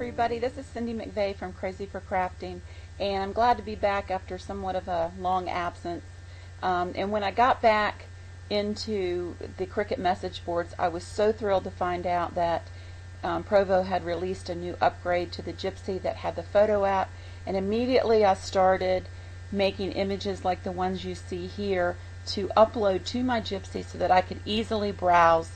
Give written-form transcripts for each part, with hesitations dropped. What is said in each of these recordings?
everybody, this is Cindy McVeigh from Crazy for Crafting, and I'm glad to be back after somewhat of a long absence. And when I got back into the Cricut message boards, I was so thrilled to find out that Provo had released a new upgrade to the Gypsy that had the photo app, and immediately I started making images like the ones you see here to upload to my Gypsy so that I could easily browse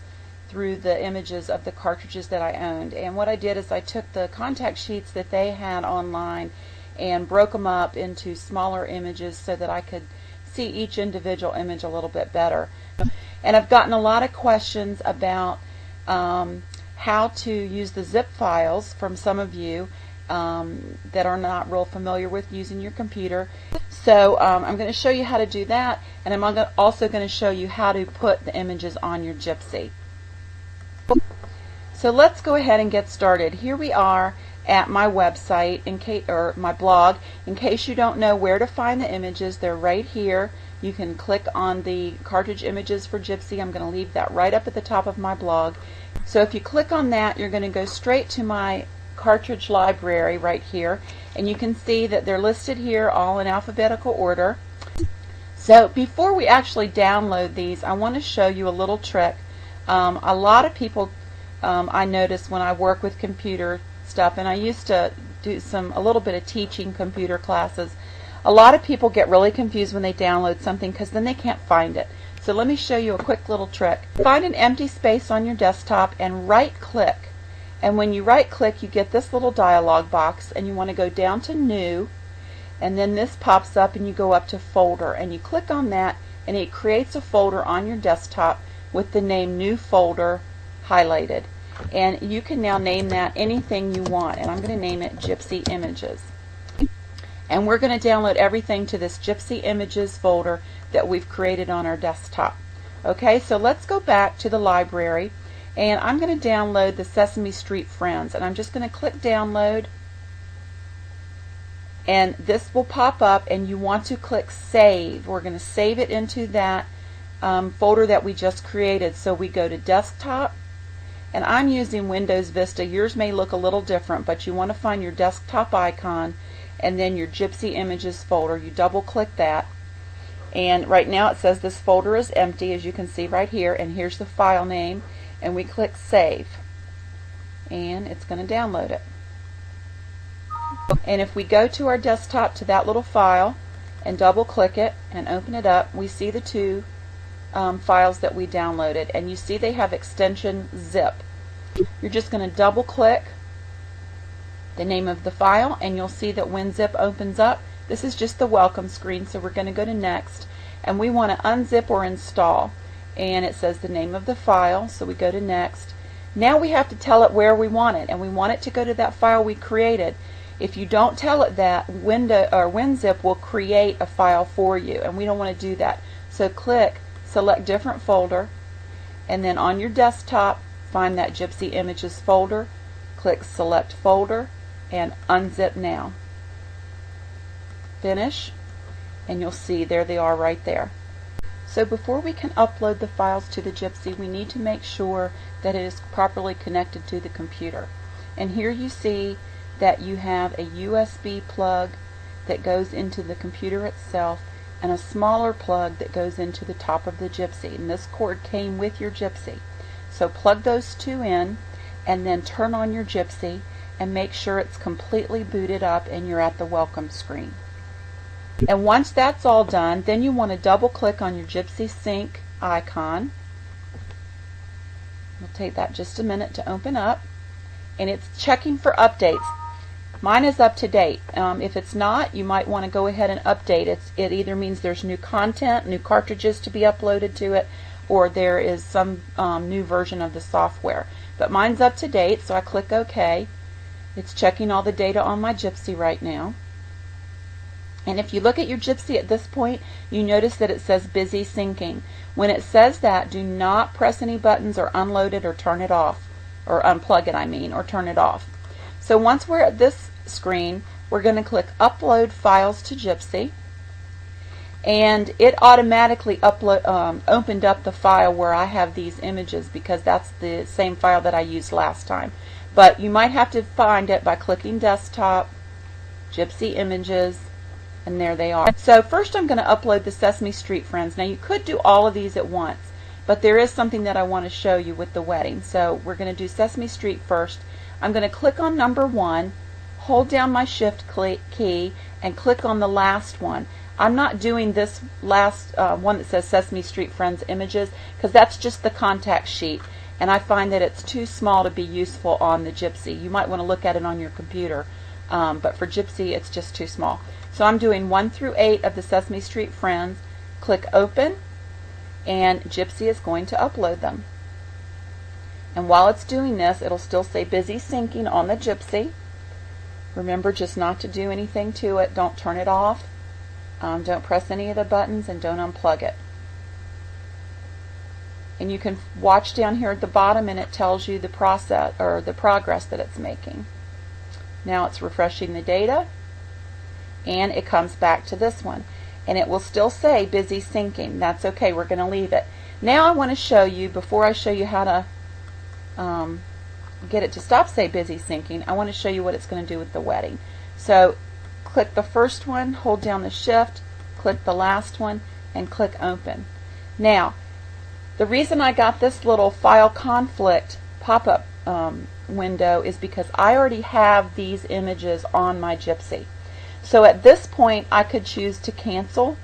through the images of the cartridges that I owned. And what I did is I took the contact sheets that they had online and broke them up into smaller images so that I could see each individual image a little bit better. And I've gotten a lot of questions about how to use the zip files from some of you that are not real familiar with using your computer. So I'm going to show you how to do that, and I'm also going to show you how to put the images on your Gypsy. So let's go ahead and get started. Here we are at my website, or my blog. In case you don't know where to find the images, they're right here. You can click on the cartridge images for Gypsy. I'm going to leave that right up at the top of my blog. So if you click on that, you're going to go straight to my cartridge library right here, and you can see that they're listed here all in alphabetical order. So before we actually download these, I want to show you a little trick. A lot of people I notice when I work with computer stuff, and I used to do a little bit of teaching computer classes, a lot of people get really confused when they download something because then they can't find it. So let me show you a quick little trick. Find an empty space on your desktop and right click, and when you right click you get this little dialog box, and you want to go down to New, and then this pops up and you go up to Folder, and you click on that and it creates a folder on your desktop with the name New Folder highlighted. And you can now name that anything you want, and I'm going to name it Gypsy Images. And we're going to download everything to this Gypsy Images folder that we've created on our desktop. Okay, so let's go back to the library, and I'm going to download the Sesame Street Friends, and I'm just going to click download, and this will pop up, and you want to click save. We're going to save it into that folder that we just created. So we go to desktop, and I'm using Windows Vista. Yours may look a little different, but you want to find your desktop icon and then your Gypsy Images folder. You double click that, and right now it says this folder is empty, as you can see right here, and here's the file name, and we click save, and it's going to download it. And if we go to our desktop to that little file and double click it and open it up, we see the two files that we downloaded, and you see they have extension zip. You're just going to double click the name of the file, and you'll see that when zip opens up, this is just the welcome screen, so we're going to go to next, and we want to unzip or install, and it says the name of the file, so we go to next. Now we have to tell it where we want it, and we want it to go to that file we created. If you don't tell it that, WinZip will create a file for you, and we don't want to do that. So click select different folder, and then on your desktop find that Gypsy Images folder, click select folder, and unzip now. Finish, and you'll see there they are right there. So before we can upload the files to the Gypsy, we need to make sure that it is properly connected to the computer. And here you see that you have a USB plug that goes into the computer itself, and a smaller plug that goes into the top of the Gypsy, and this cord came with your Gypsy. So plug those two in, and then turn on your Gypsy and make sure it's completely booted up and you're at the welcome screen. And once that's all done, then you want to double click on your Gypsy Sync icon. It'll take that just a minute to open up, and it's checking for updates. Mine is up to date. If it's not, you might want to go ahead and update it. It either means there's new content, new cartridges to be uploaded to it, or there is some new version of the software. But mine's up to date, so I click OK. It's checking all the data on my Gypsy right now. And if you look at your Gypsy at this point, you notice that it says busy syncing. When it says that, do not press any buttons or unload it or turn it off, or unplug it, I mean, or turn it off. So once we're at this screen, we're going to click Upload Files to Gypsy, and it automatically opened up the file where I have these images, because that's the same file that I used last time. But you might have to find it by clicking Desktop, Gypsy Images, and there they are. So first I'm going to upload the Sesame Street Friends. Now you could do all of these at once, but there is something that I want to show you with the wedding. So we're going to do Sesame Street first. I'm going to click on number 1, hold down my Shift key, and click on the last one. I'm not doing this last one that says Sesame Street Friends Images because that's just the contact sheet, and I find that it's too small to be useful on the Gypsy. You might want to look at it on your computer, but for Gypsy it's just too small. So I'm doing 1 through 8 of the Sesame Street Friends. Click Open, and Gypsy is going to upload them. And while it's doing this, it'll still say busy syncing on the Gypsy. Remember just not to do anything to it. Don't turn it off. Don't press any of the buttons, and don't unplug it. And you can watch down here at the bottom, and it tells you the process or the progress that it's making. Now it's refreshing the data, and it comes back to this one, and it will still say busy syncing. That's okay. We're going to leave it. Now I want to show you, before I show you how to get it to stop say busy syncing, I want to show you what it's going to do with the wedding. So click the first one, hold down the Shift, click the last one, and click Open. Now, the reason I got this little file conflict pop-up window is because I already have these images on my Gypsy. So at this point I could choose to cancel,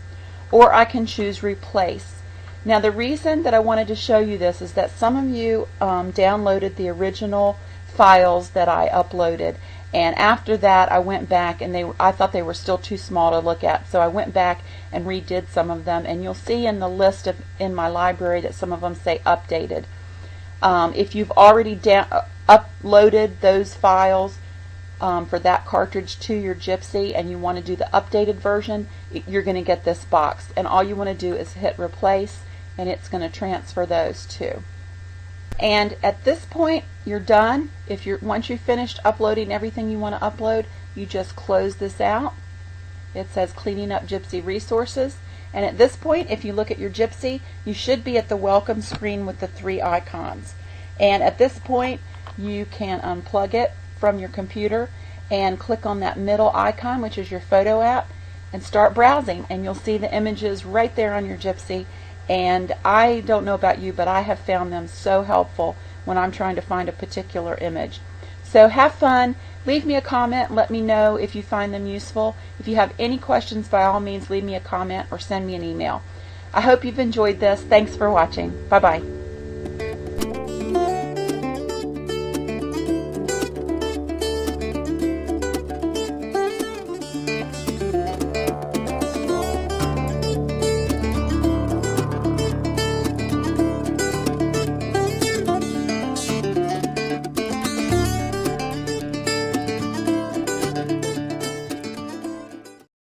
or I can choose replace. Now the reason that I wanted to show you this is that some of you downloaded the original files that I uploaded, and after that I went back and I thought they were still too small to look at, so I went back and redid some of them, and you'll see in the list in my library that some of them say updated. If you've already uploaded those files for that cartridge to your Gypsy and you want to do the updated version, you're going to get this box, and all you want to do is hit replace, and it's going to transfer those too. And at this point you're done. Once you've finished uploading everything you want to upload, you just close this out. It says cleaning up Gypsy resources, and at this point, if you look at your Gypsy, you should be at the welcome screen with the 3 icons. And at this point you can unplug it from your computer and click on that middle icon, which is your photo app, and start browsing, and you'll see the images right there on your Gypsy. And I don't know about you, but I have found them so helpful when I'm trying to find a particular image. So have fun. Leave me a comment. Let me know if you find them useful. If you have any questions, by all means leave me a comment or send me an email. I hope you've enjoyed this. Thanks for watching. Bye-bye.